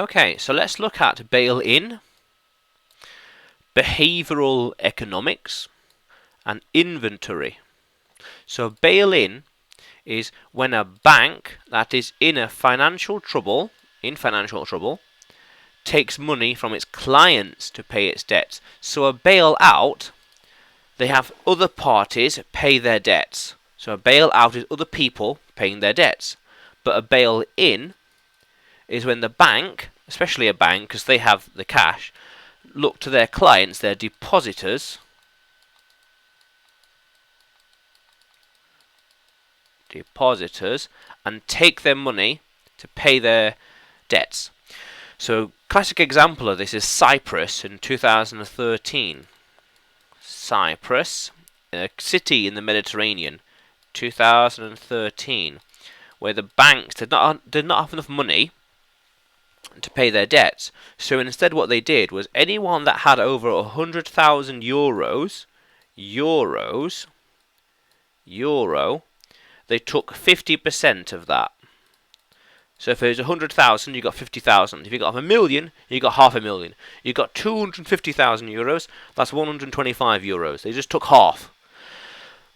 Okay, so let's look at bail-in, behavioural economics, and inventory. So bail-in is when a bank that is in financial trouble, takes money from its clients to pay its debts. So a bailout, they have other parties pay their debts. So a bailout is other people paying their debts. But a bail-in is when the bank, especially a bank because they have the cash, look to their clients, their depositors, and take their money to pay their debts. So classic example of this is Cyprus in 2013. Cyprus, a city in the Mediterranean, 2013, where the banks did not have enough money to pay their debts. So instead what they did was anyone that had over 100,000 euros, they took 50% of that. So if it was 100,000, you got 50,000. If you got 1,000,000, you got 500,000. You got 250,000 euros, that's 125 euros. They just took half.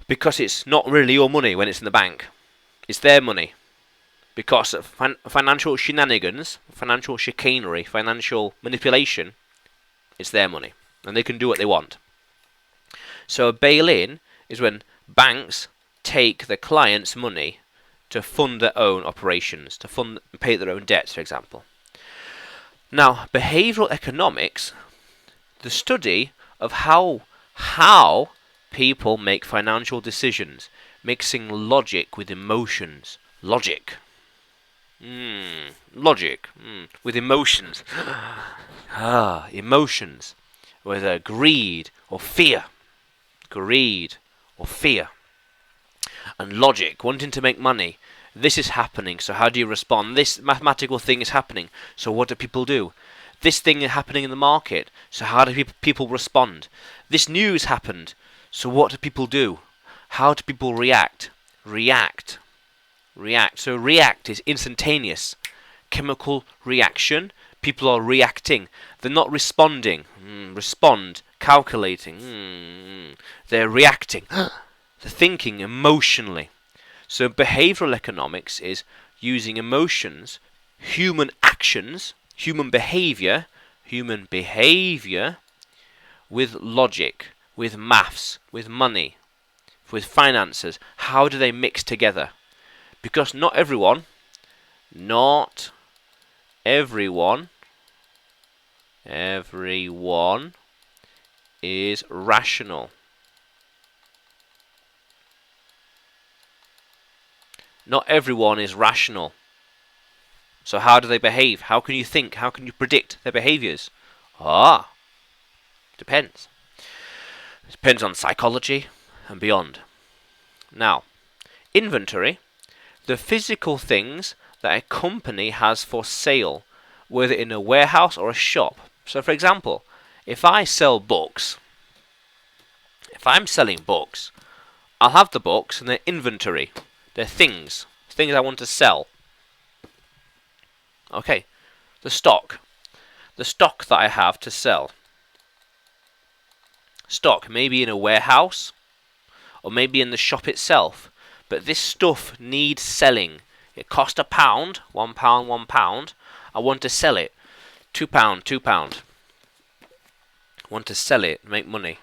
Because it's not really your money when it's in the bank. It's their money. Because of financial shenanigans, financial chicanery, financial manipulation, it's their money. And they can do what they want. So a bail-in is when banks take the client's money to fund their own operations, to fund and pay their own debts, for example. Now, behavioural economics, the study of how people make financial decisions, mixing logic with emotions. Logic with emotions. Emotions with greed or fear. And logic, wanting to make money. This is happening, so how do you respond? This mathematical thing is happening, so what do people do? This thing is happening in the market, so how do people respond? This news happened, so what do people do? How do people react? React. So react is instantaneous. Chemical reaction. People are reacting. They're not responding. Respond. Calculating. They're reacting. They're thinking emotionally. So behavioural economics is using emotions, human actions, human behaviour with logic, with maths, with money, with finances. How do they mix together? Because not everyone is rational. Not everyone is rational. So how do they behave? How can you think? How can you predict their behaviours? Depends. It depends on psychology and beyond. Now, inventory, the physical things that a company has for sale, whether in a warehouse or a shop. So for example, if I sell books, if I'm selling books, I'll have the books and their inventory. They're things I want to sell. Okay, the stock that I have to sell. Stock, maybe in a warehouse, or maybe in the shop itself. But this stuff needs selling. It cost £1, £1. I want to sell it. £2. Want to sell it, make money.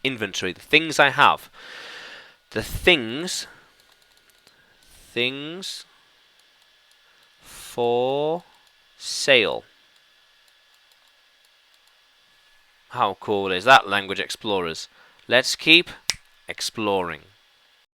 Inventory, the things I have. The things for sale. How cool is that, language explorers? Let's keep exploring.